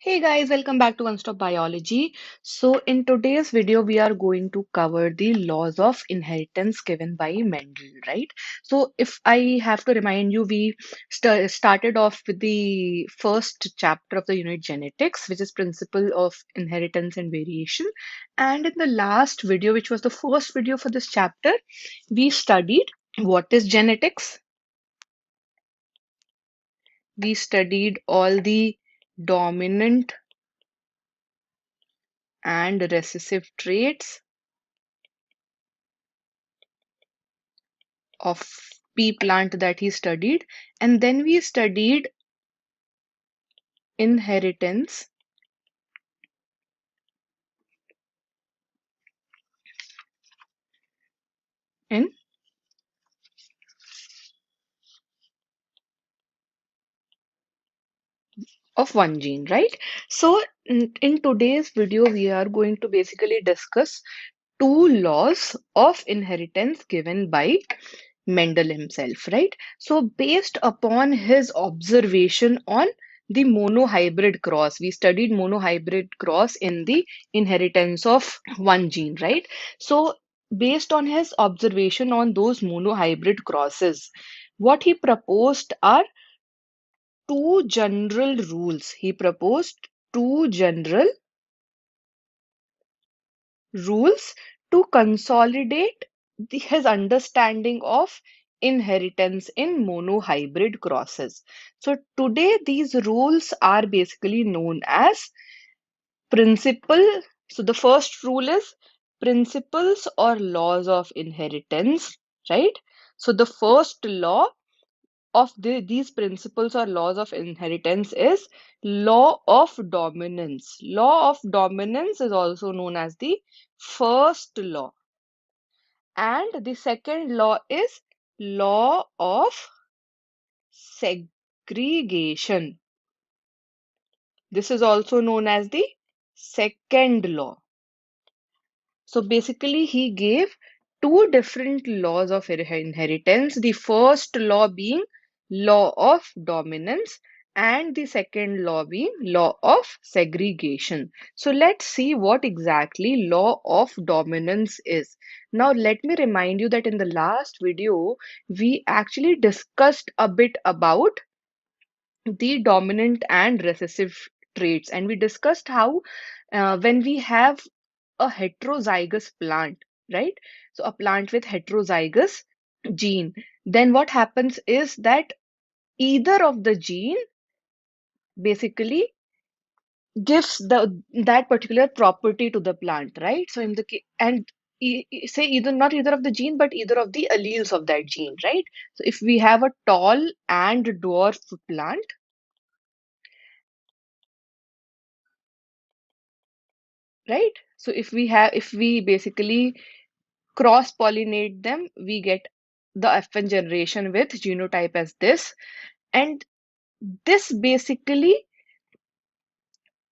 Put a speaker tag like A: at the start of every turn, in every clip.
A: Hey guys, welcome back to One Stop Biology. So, in today's video, we are going to cover the laws of inheritance given by Mendel, right? So, if I have to remind you, we started off with the first chapter of the unit genetics, which is principle of inheritance and variation. And in the last video, which was the first video for this chapter, we studied what is genetics. We studied all the dominant and recessive traits of pea plant that he studied. And then we studied inheritance in of one gene, right? So in today's video, we are going to basically discuss two laws of inheritance given by Mendel himself, right? So based upon his observation on the monohybrid cross, we studied monohybrid cross in the inheritance of one gene, right? So based on his observation on those monohybrid crosses, what he proposed are two general rules. He proposed two general rules to consolidate his understanding of inheritance in monohybrid crosses. So today these rules are basically known as principle. So the first rule is principles or laws of inheritance, right? So the first law of these principles or laws of inheritance is law of dominance. Law of dominance is also known as the first law. And the second law is law of segregation. This is also known as the second law. So basically, he gave two different laws of inheritance. The first law being law of dominance, and the second law being law of segregation. So let's see what exactly law of dominance is. Now, let me remind you that in the last video, we actually discussed a bit about the dominant and recessive traits, and we discussed how when we have a heterozygous plant, right? So a plant with heterozygous gene, then what happens is that either of the gene basically gives that particular property to the plant, right? So in the and say either not either of the gene, but either of the alleles of that gene, right? So if we have a tall and dwarf plant, right? So if we basically cross pollinate them, we get the F1 generation with genotype as this. And this basically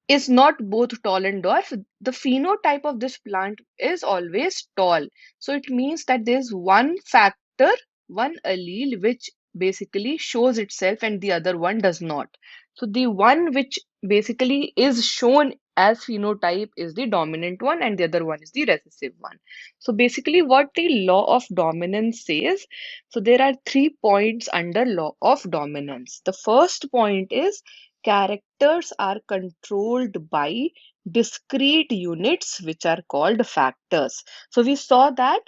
A: is not both tall and dwarf. The phenotype of this plant is always tall. So it means that there's one factor, one allele, which basically shows itself and the other one does not. So the one which basically is shown as phenotype is the dominant one and the other one is the recessive one. So basically what the law of dominance says, so there are 3 points under law of dominance. The first point is characters are controlled by discrete units which are called factors. So we saw that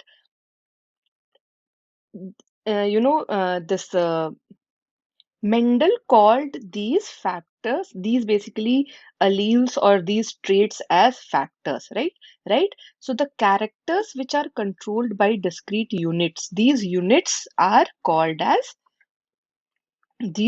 A: this Mendel called these factors, these basically alleles or these traits as factors, right? Right? So the characters which are controlled by discrete units, these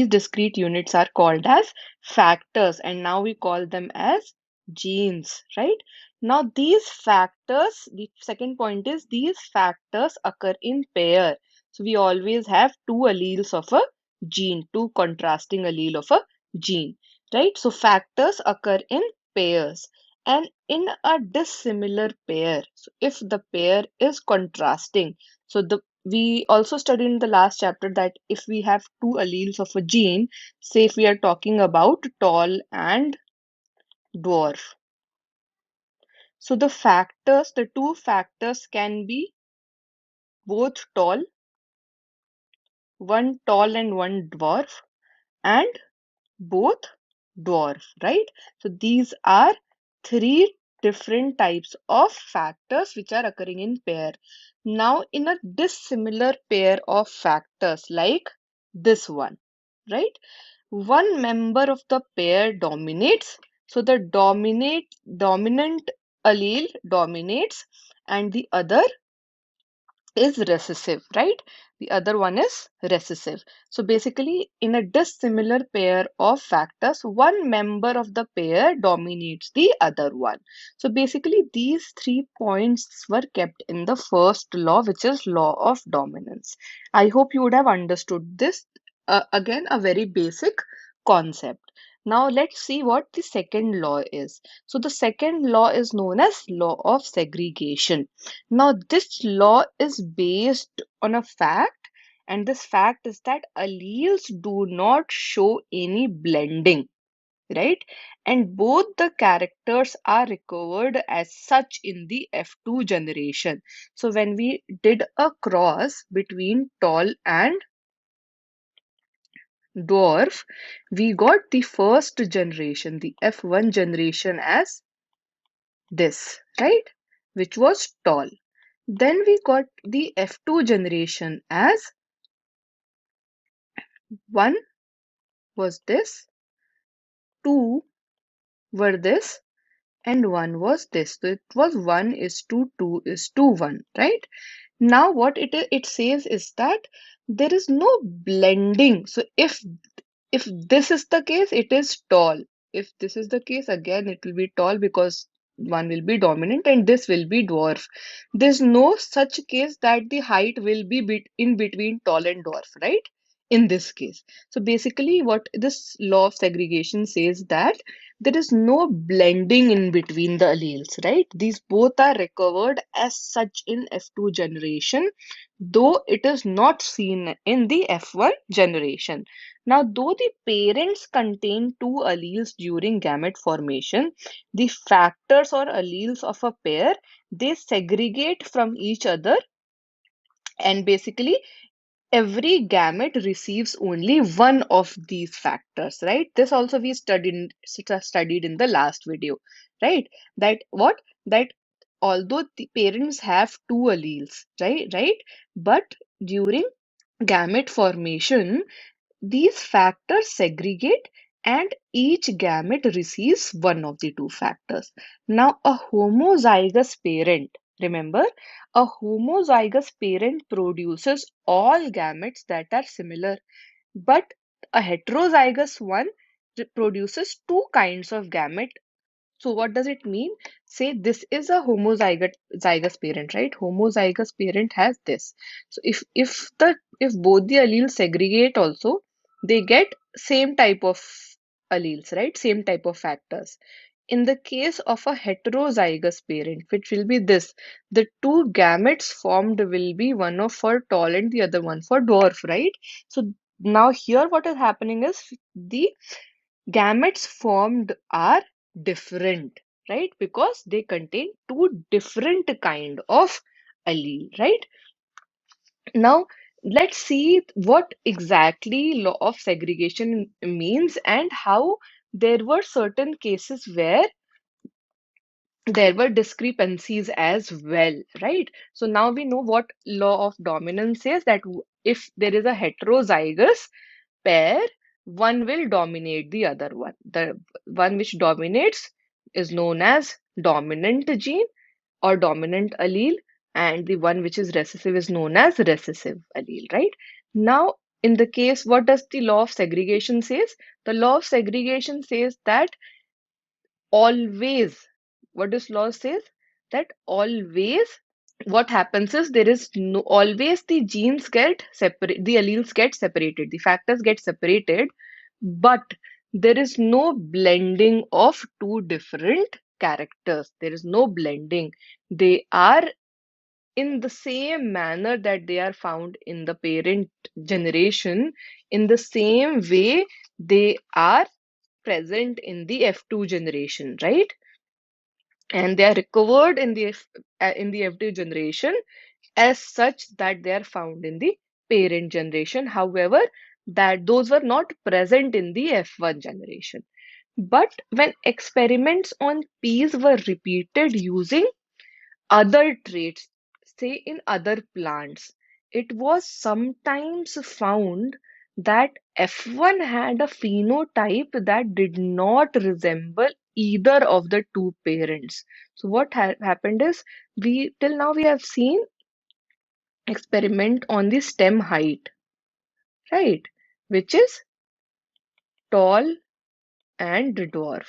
A: discrete units are called as factors, and now we call them as genes, right? Now, these factors, the second point is these factors occur in pair. So, we always have two alleles of a gene, two contrasting allele of a gene, right? So, factors occur in pairs and in a dissimilar pair. So, if the pair is contrasting, so we also studied in the last chapter that if we have two alleles of a gene, say if we are talking about tall and dwarf. So the two factors can be both tall, one tall and one dwarf, and both dwarf, right? So these are three different types of factors which are occurring in pair. Now, in a dissimilar pair of factors like this one, right? One member of the pair dominates, so the dominant allele dominates, and the other is recessive, right? The other one is recessive. So basically, in a dissimilar pair of factors, one member of the pair dominates the other one. So basically, these 3 points were kept in the first law, which is law of dominance. I hope you would have understood this. Again, a very basic concept. Now let's see what the second law is. So the second law is known as law of segregation. Now, this law is based on a fact, and this fact is that alleles do not show any blending, right? And both the characters are recovered as such in the F2 generation. So, when we did a cross between tall and dwarf, we got the first generation, the F1 generation, as this, right? Which was tall. Then we got the F2 generation as 1 was this, 2 were this, and 1 was this. So it was 1 is to 2 is to 1, right? Now what it says is that there is no blending. So if this is the case, it is tall. If this is the case, again, it will be tall because one will be dominant and this will be dwarf. There's no such case that the height will be in between tall and dwarf, right? In this case. So basically, what this law of segregation says that there is no blending in between the alleles, right? These both are recovered as such in F2 generation, though it is not seen in the F1 generation. Now, though the parents contain two alleles during gamete formation, the factors or alleles of a pair, they segregate from each other, and basically every gamete receives only one of these factors, right? This also we studied in the last video, right? That what? That although the parents have two alleles, right? But during gamete formation, these factors segregate and each gamete receives one of the two factors. Now, a homozygous parent, remember, a homozygous parent produces all gametes that are similar, but a heterozygous one produces two kinds of gamete. So what does it mean? Say this is a homozygous parent, right? Homozygous parent has this. So if both the alleles segregate also, they get same type of alleles, right? Same type of factors. In the case of a heterozygous parent, which will be this, the two gametes formed will be one of for tall and the other one for dwarf, right? So now here what is happening is the gametes formed are different, right? Because they contain two different kind of allele, right? Now let's see what exactly law of segregation means and how there were certain cases where there were discrepancies as well, right? So now we know what law of dominance says, that if there is a heterozygous pair, one will dominate the other one. The one which dominates is known as dominant gene or dominant allele, and the one which is recessive is known as recessive allele, right? Now, in the case, what does the law of segregation says? The law of segregation says that always, what this law says? That always what happens is there is no always the genes get separate, the alleles get separated, the factors get separated, but there is no blending of two different characters. There is no blending. They are in the same manner that they are found in the parent generation. In the same way they are present in the F2 generation, right? And they are recovered in the F2 generation as such that they are found in the parent generation. However, that those were not present in the F1 generation. But when experiments on peas were repeated using other traits, say in other plants, it was sometimes found that F1 had a phenotype that did not resemble either of the two parents. So what happened is, we till now we have seen experiment on the stem height, right? Which is tall and dwarf.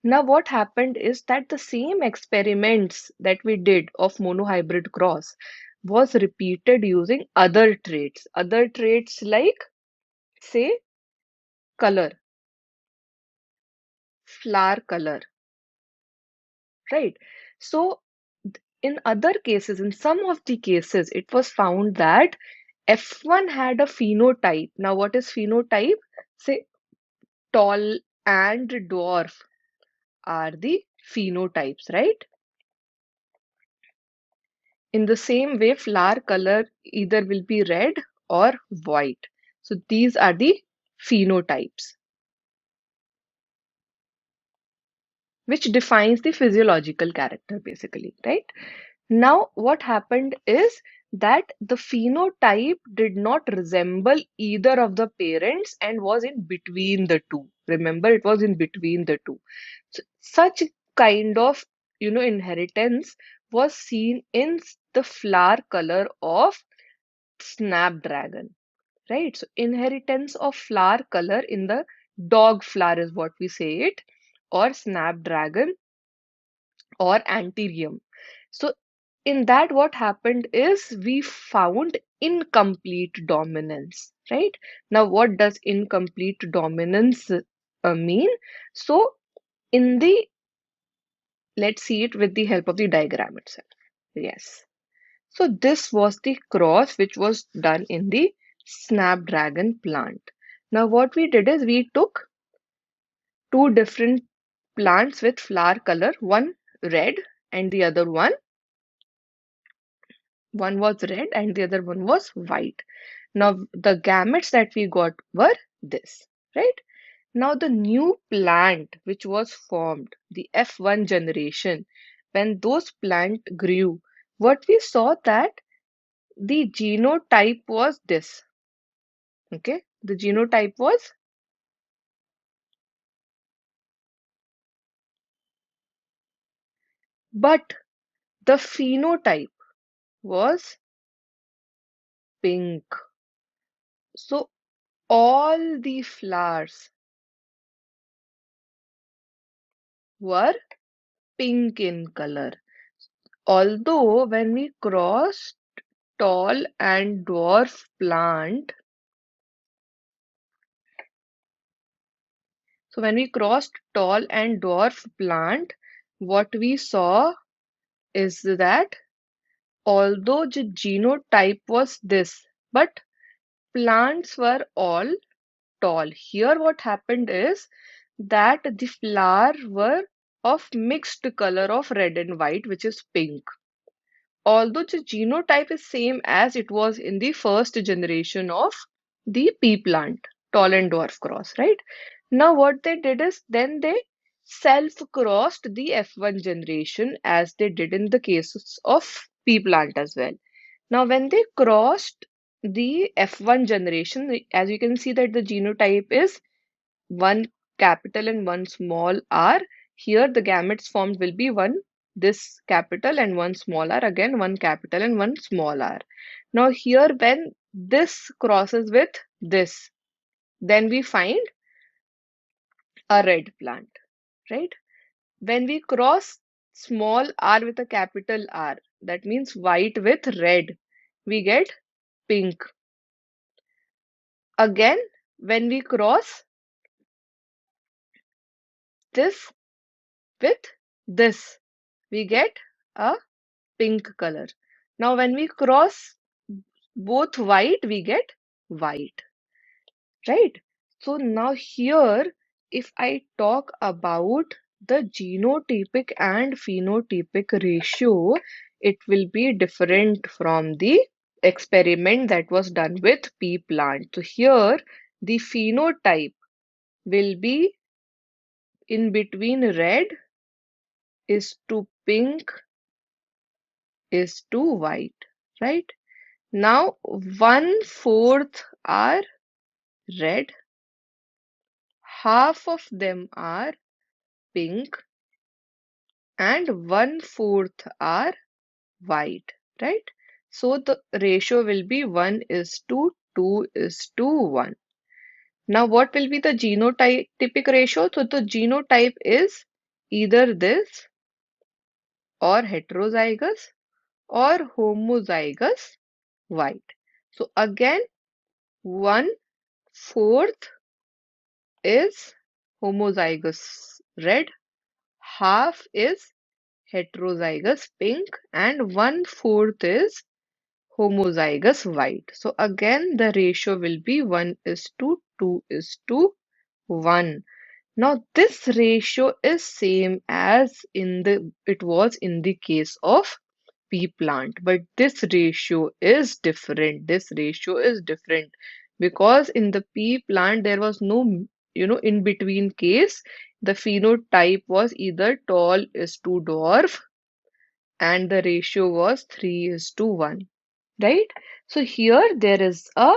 A: Now, what happened is that the same experiments that we did of monohybrid cross was repeated using other traits like, say, color, flower color, right? So, in other cases, in some of the cases, it was found that F1 had a phenotype. Now, what is phenotype? Say, tall and dwarf are the phenotypes, right? In the same way, flower color either will be red or white. So these are the phenotypes, which defines the physiological character basically, right? Now, what happened is that the phenotype did not resemble either of the parents and was in between the two. Remember, it was in between the two. So, such kind of, inheritance was seen in the flower color of snapdragon, right? So inheritance of flower color in the dog flower is what we say it, or snapdragon or anthurium. So in that, what happened is we found incomplete dominance, right? Now, what does incomplete dominance mean? So in the, let's see it with the help of the diagram itself. Yes. So this was the cross which was done in the snapdragon plant. Now what we did is we took two different plants with flower color, one red and the other one was red and the other one was white. Now the gametes that we got were this, right? Now the new plant which was formed, the F1 generation, when those plant grew, what we saw that the genotype was this. Okay, the genotype was, but the phenotype was pink. So all the flowers were pink in color. Although when we crossed tall and dwarf plant, so when we crossed tall and dwarf plant, what we saw is that although the genotype was this, but plants were all tall. Here, what happened is that the flower were of mixed color of red and white, which is pink. Although the genotype is same as it was in the first generation of the pea plant, tall and dwarf cross, right? Now, what they did is then they self-crossed the F1 generation as they did in the cases of pea plant as well. Now, when they crossed the F1 generation, as you can see that the genotype is one capital and one small r. Here, the gametes formed will be one this capital and one small r, again one capital and one small r. Now, here, when this crosses with this, then we find a red plant, right? When we cross small r with a capital R, that means white with red, we get pink. Again, when we cross this with this, we get a pink color. Now, when we cross both white, we get white, right? So now here, if I talk about the genotypic and phenotypic ratio, it will be different from the experiment that was done with pea plant. So here, the phenotype will be in between red is to pink is to white, right? Now, 1/4 are red, half of them are pink, and 1/4 are white, right? So the ratio will be 1 is to 2 is to 1. Now, what will be the genotypic ratio? So the genotype is either this or heterozygous or homozygous white. So again, 1/4 is homozygous red, half is heterozygous pink, and 1/4 is homozygous white. So again, the ratio will be 1 is to 2 is to 1. Now this ratio is same as it was in the case of pea plant, but this ratio is different. This ratio is different because in the pea plant there was no in between case. The phenotype was either tall is to dwarf and the ratio was 3 is to 1, right? So here there is a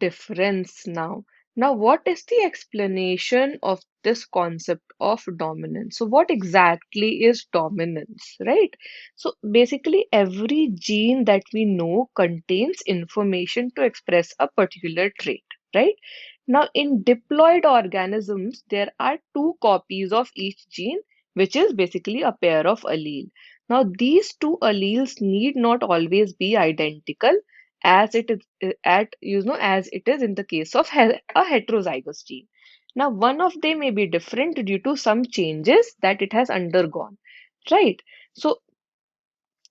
A: difference now. Now, what is the explanation of this concept of dominance? So, what exactly is dominance, right? So, basically, every gene that we know contains information to express a particular trait, right? Now, in diploid organisms, there are two copies of each gene, which is basically a pair of allele. Now, these two alleles need not always be identical as it is as it is in the case of a heterozygous gene. Now, one of them may be different due to some changes that it has undergone, right? So,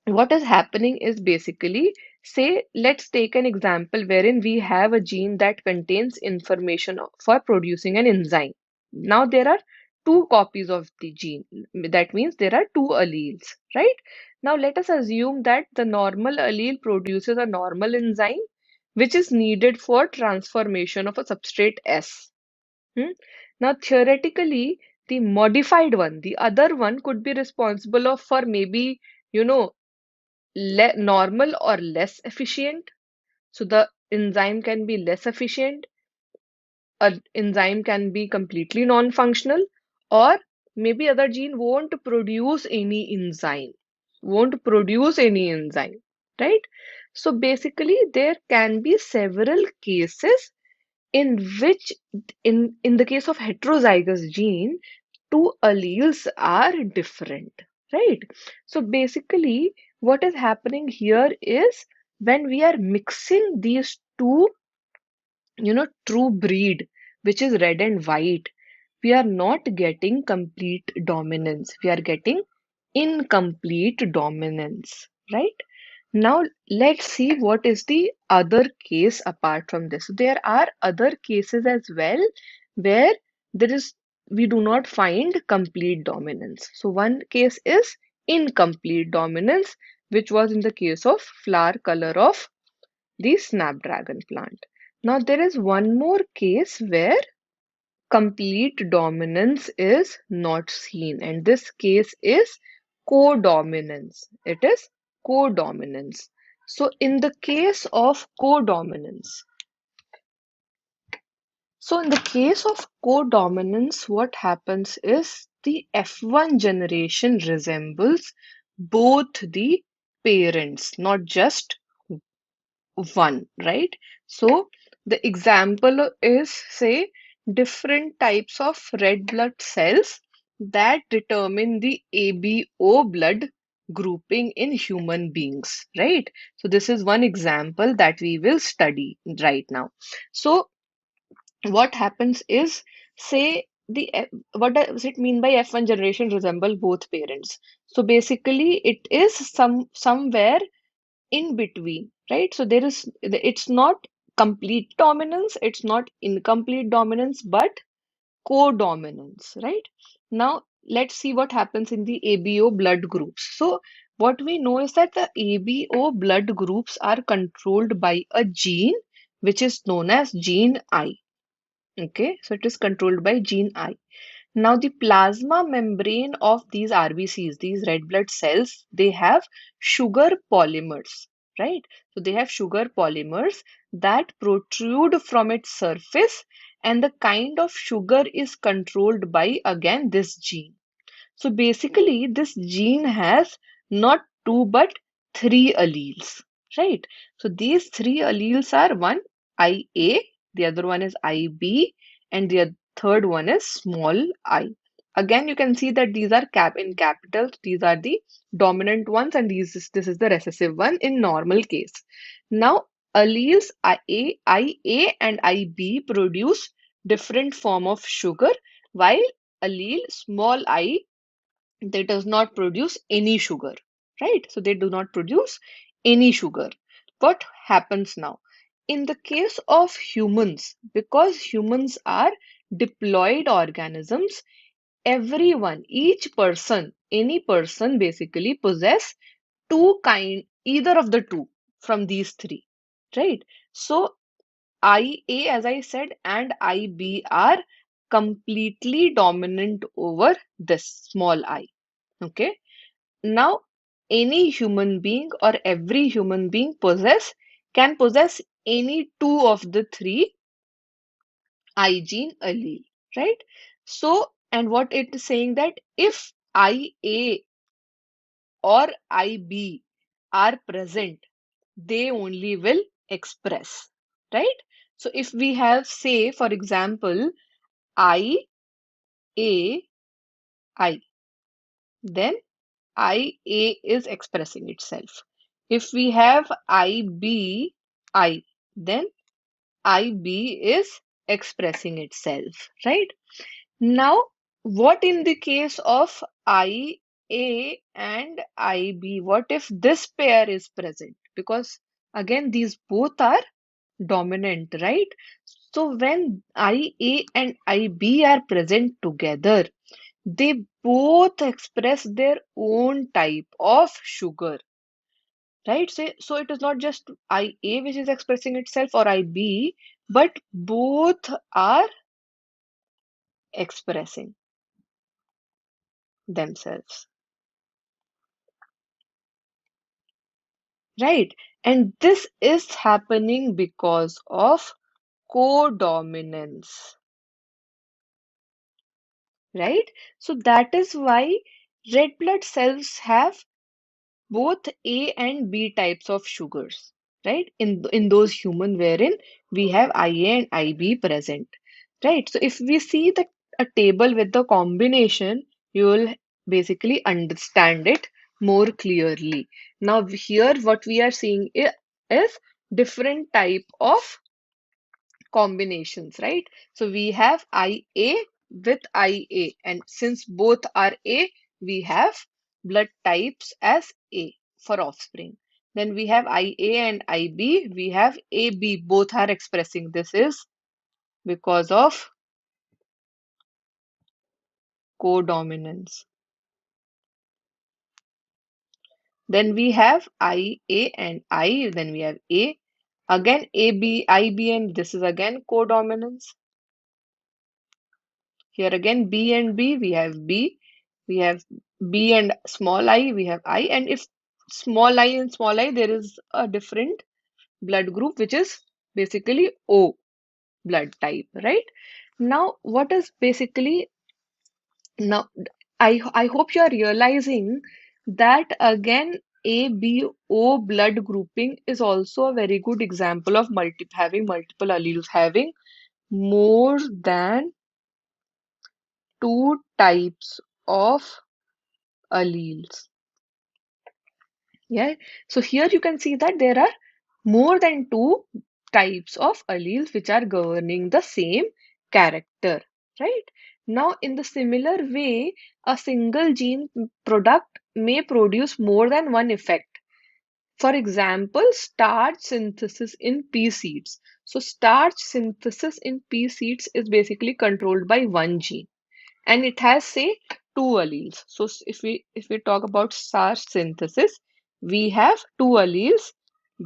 A: what is happening is basically, say, let's take an example wherein we have a gene that contains information for producing an enzyme. Now, there are two copies of the gene. That means there are two alleles, right? Now, let us assume that the normal allele produces a normal enzyme which is needed for transformation of a substrate S. Hmm? Now, theoretically, the modified one, the other one, could be responsible of for maybe you know normal or less efficient. So the enzyme can be less efficient, an enzyme can be completely non-functional, or maybe other gene won't produce any enzyme, right? So basically, there can be several cases in which, in the case of heterozygous gene, two alleles are different, right? So basically, what is happening here is when we are mixing these two, true breed, which is red and white, we are not getting complete dominance. We are getting incomplete dominance, right? Now, let's see what is the other case apart from this. There are other cases as well where there is we do not find complete dominance. So, one case is incomplete dominance, which was in the case of flower color of the snapdragon plant. Now, there is one more case where complete dominance is not seen, and this case is codominance. It is codominance. So in the case of codominance, what happens is the F1 generation resembles both the parents, not just one, right? So the example is, say, different types of red blood cells that determine the ABO blood grouping in human beings, right? So this is one example that we will study right now. So what happens is, say, what does it mean by F1 generation resemble both parents? So basically, it is somewhere in between, right? So it's not complete dominance, it's not incomplete dominance, but codominance, right? Now, let's see what happens in the ABO blood groups. So, what we know is that the ABO blood groups are controlled by a gene which is known as gene I. Okay, so it is controlled by gene I. Now, the plasma membrane of these RBCs, these red blood cells, they have sugar polymers, right? So they have sugar polymers that protrude from its surface, and the kind of sugar is controlled by, again, this gene. So basically, this gene has not two but three alleles, right? So these three alleles are one IA, the other one is IB, and the third one is small I. Again, you can see that these are in capitals. These are the dominant ones, and this is the recessive one in normal case. Now, alleles IA and IB produce different form of sugar, while allele small I, they does not produce any sugar, right? So they do not produce any sugar. What happens now in the case of humans? Because humans are diploid organisms, everyone, each person, any person basically possess two kind, either of the two from these three, right? So IA, as I said, and IB are completely dominant over this small I. Okay. Now, any human being or every human being can possess any two of the three I gene allele, right? So, and what it is saying that if IA or IB are present, they only will express, right? So, if we have, say, for example, IA, I, then IA is expressing itself. If we have IB, then IB is expressing itself, right? Now, what in the case of IA and IB? What if this pair is present? Because again, these both are dominant, right? So when IA and IB are present together, they both express their own type of sugar, right? So it is not just IA which is expressing itself or IB, but both are expressing themselves, right? And this is happening because of codominance, right? So that is why red blood cells have both A and B types of sugars, right? In those human wherein we have IA and IB present, right? So if we see a table with the combination, you will basically understand it more clearly. Now here what we are seeing is different type of combinations, right? So we have IA with IA, and since both are A, we have blood types as A for offspring. Then we have IA and IB, we have AB, both are expressing. This is because of codominance. Then we have IA and I, then we have A. Again, AB, IB, and this is again codominance. Here again, B and B, we have B, we have B and small I, we have I, and if small I and small I, there is a different blood group which is basically O blood type, right? Now, what is basically now? I hope you are realizing that again, A, B, O blood grouping is also a very good example of having multiple alleles, having more than two types of alleles. Yeah. So here you can see that there are more than two types of alleles which are governing the same character, right? Now, in the similar way, a single gene product may produce more than one effect. For example, starch synthesis in pea seeds. So starch synthesis in pea seeds is basically controlled by one gene, and it has, say, two alleles. So if we talk about starch synthesis, we have two alleles,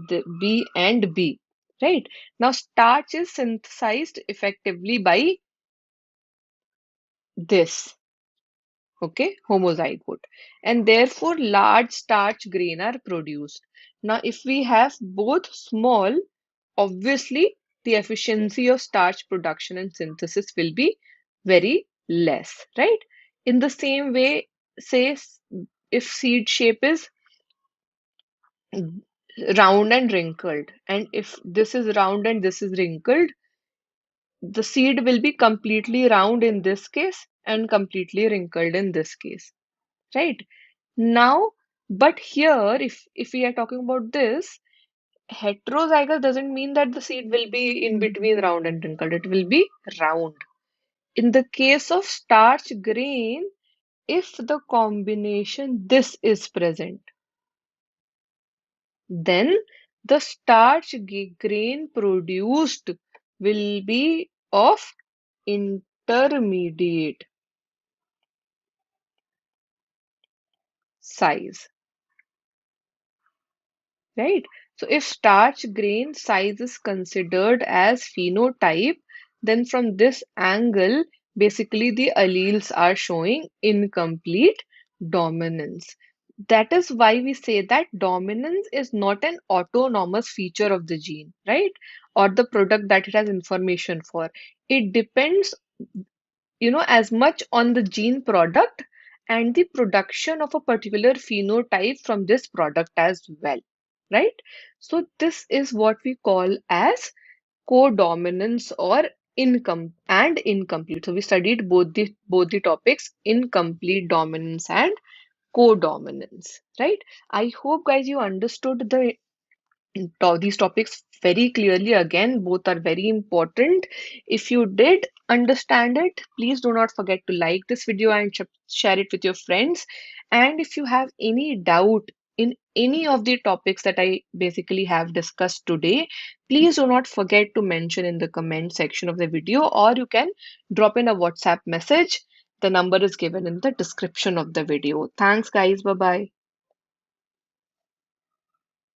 A: the B and B, right? Now starch is synthesized effectively by this, okay, homozygote, and therefore large starch grain are produced. Now if we have both small, obviously the efficiency of starch production and synthesis will be very less, right? In the same way, say if seed shape is round and wrinkled, and if this is round and this is wrinkled, the seed will be completely round in this case and completely wrinkled in this case, right? Now, but here, if we are talking about this, heterozygous doesn't mean that the seed will be in between round and wrinkled. It will be round. In the case of starch grain, if the combination this is present, then the starch grain produced will be of intermediate size. Right? So if starch grain size is considered as phenotype, then from this angle, basically the alleles are showing incomplete dominance. That is why we say that dominance is not an autonomous feature of the gene, right? Or the product that it has information for. It depends, as much on the gene product and the production of a particular phenotype from this product as well, right? So this is what we call as codominance or incomplete. So we studied both the topics, incomplete dominance and codominance, right? I hope guys you understood these topics very clearly. Again, both are very important. If you did understand it, please do not forget to like this video and share it with your friends. And if you have any doubt in any of the topics that I basically have discussed today, please do not forget to mention in the comment section of the video, or you can drop in a WhatsApp message. The number is given in the description of the video. Thanks, guys. Bye bye.